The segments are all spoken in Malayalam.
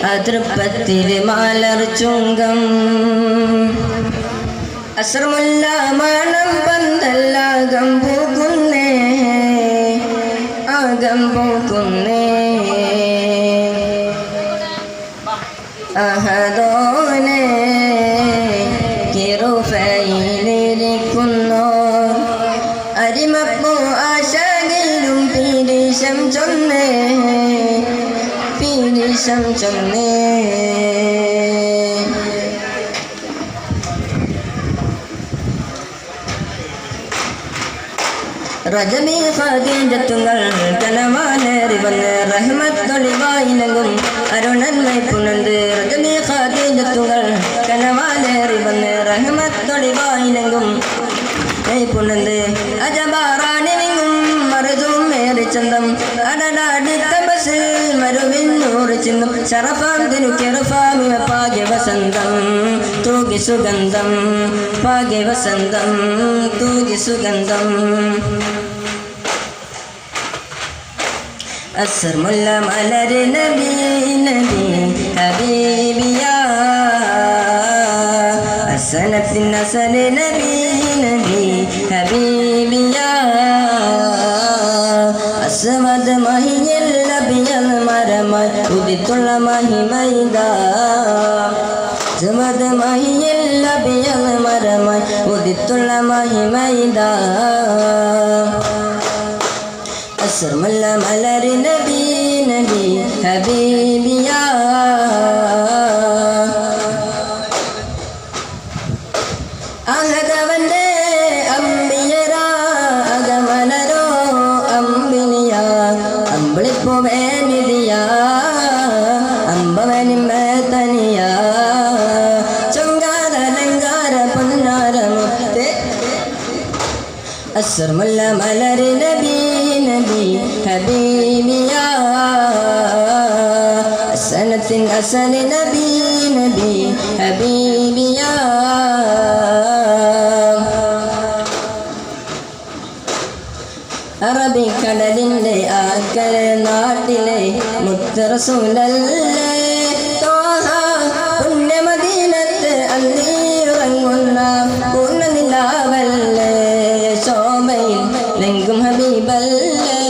അതൃപ്പത്തിരി മാലർ ചുങ്കം അസ്രമുല്ല മണം പന്തല്ലാകം പൂക്കുന്നേ ആകം പൂക്കുന്നേ അഹദോനെ കിറുഫയിലിരിക്കുന്നോർ അരിമപ്പൂ ആശകിലും പീരീശം ചൊന്നേ പീരീശം ചൊന്നേ റജബി ഖദീജത്തുങ്ങൾ കനവാലേറി വന്ന് റഹ്മത്തൊളിവായിനങ്ങും അരുണന്മൈ പുണർന്ന് റജബി ഖദീജത്തുങ്ങൾ കനവാലേറി വന്ന് റഹ്മത്തൊളിവായിനങ്ങും പുണർന്ന് അജബാറാണിനിങ്ങും മറുതും ഏറി ചന്തം അടടാടിത്ത ബസിൽ മരുവിൻ നൂറ് ചിന്തും ശറഫാം തിരുക്കിറഫാമിവ പാഗ്യ വസന്തം തൂകി സുഗന്ധം പാഗ്യ വസന്തം തൂകി സുഗന്ധം അസ്സർമുല്ല മലര് നബി നബി ഹബീബിയാ അസനത്തിൻ അസല് നബി നബി ഹബീബിയാ അസ്മദ് മഹിയൽ നബിയൽ മരമായി ഉദിത്തുള്ള മഹിമൈദാ അസ്മദ് മഹിയൽ നബിയൽ മരമായി ഉദിത്തുള്ള മഹിമൈദാ അസ്മല്ല മലര് നബി നബി ഹബീബിയാ അഹഗവന്റെ അമ്പിയരാ അകമലരോ അമ്പിനിയ അമ്പിളിപ്പോ വേനിതിയ അമ്പവനിമ്മേ തനിയ ചൊങ്കാരലങ്കാര പൊന്നാരമുത്തേ അസ്മല്ല മലര് നബി നബി ഹബീബിയാ അസനത്തിൻ അസല് നബി നബി ഹബീബിയാ അറബിക്കടലിൻ്റെ ആക്കരെ നാട്ടിലെ മുത്ത് റസൂലല്ലേ ത്വാഹ പുണ്യമദീനത്ത് അന്തിയുറങ്ങുന്ന പൂർണ്ണനിലാവല്ലേ ശോഭയിൽ ലെങ്കും ഹബീബല്ലേ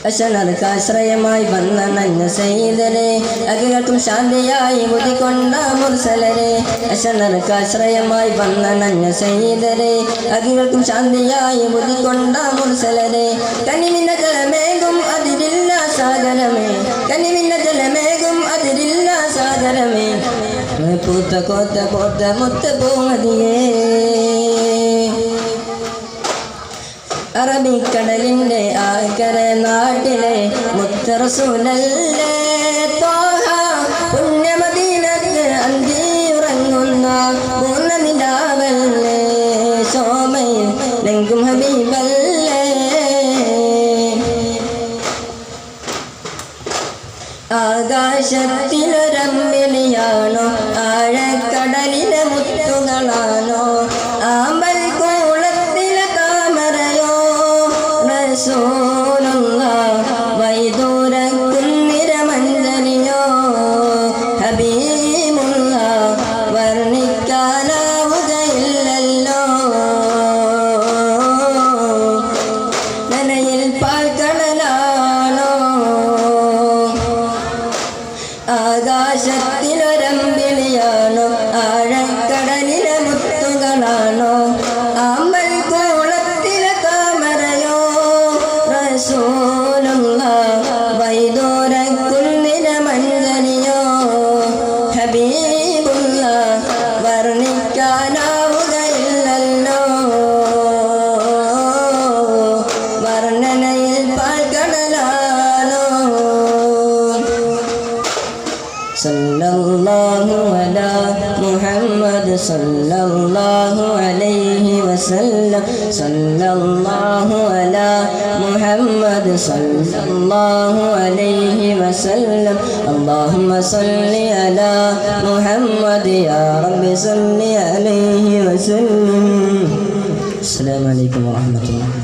അശനർക്കാശ്രയമായി വന്ന നന്മ ചെയ്തരെ അകികൾക്കും ശാന്തിയായി മുതികൊണ്ട മുർസലരെ അശനർക്കാശ്രയമായി വന്ന നന്മ ചെയ്തരെ അകികൾക്കും ശാന്തിയായി മുതികൊണ്ട മുർസലരെ കനിമിന്ന ജലമേകും അതിരില്ല സാഗരമേ കനിമിന്ന ജലമേകും അതിരില്ല സാഗരമേ പൂത്ത കോത്ത പോത്ത മുത്ത പൂമതിയേ അറബിക്കടലിൻ്റെ ആക്കരെ നാട്ടിലെ മുത്ത് റസൂലല്ലേ ത്വാഹ പുണ്യമദീനത്ത് അന്തിയുറങ്ങുന്ന പൂർണ്ണനിലാവല്ലേ ശോഭയിൽ ലെങ്കും ഹബീബല്ലേ ആകാശത്തിലൊരമ്പിളിയാണോ ആഴക്കടലിലെ മുത്തുകളാണോ ആമ്പൽ കൂളത്തിലെ താമരയോ റസൂലുള്ളാഹ് വൈദൂരക്കുന്നിരമഞ്ജലിയോ ഹബീബുള്ളാഹ് വർണ്ണിക്കാനാവുകയില്ലല്ലോ നനയിൽ പാൽക്കടലാണോ ആകാശത്തിലൊരമ്പിളിയാണോ ആഴക്കടലിലെ മുത്തുകളാണോ ആമ്പൽ കൂളത്തിലെ താമരയോ റസൂലുള്ളാഹ് വൈദൂരക്കുന്നിരമഞ്ജലിയോ ഹബീബുള്ളാഹ് വർണ്ണിക്കാനാവുകയില്ലല്ലോ വർണ്ണനയിൽ പാൽക്കടലാണോ സല്ലല്ലാഹു അലാ മുഹമ്മദ് സല്ലല്ലാഹു അലൈഹി വസല്ലം സല്ലല്ലാഹു അലാ മുഹമ്മദ് സല്ലല്ലാഹു അലൈഹി വസല്ലം അല്ലാഹുമ്മ സല്ലി അലാ മുഹമ്മദ് യാ റബ്ബി സല്ലി അലൈഹി വസല്ലം. അസ്സലാമു അലൈക്കും വറഹ്മത്തുള്ളാഹി.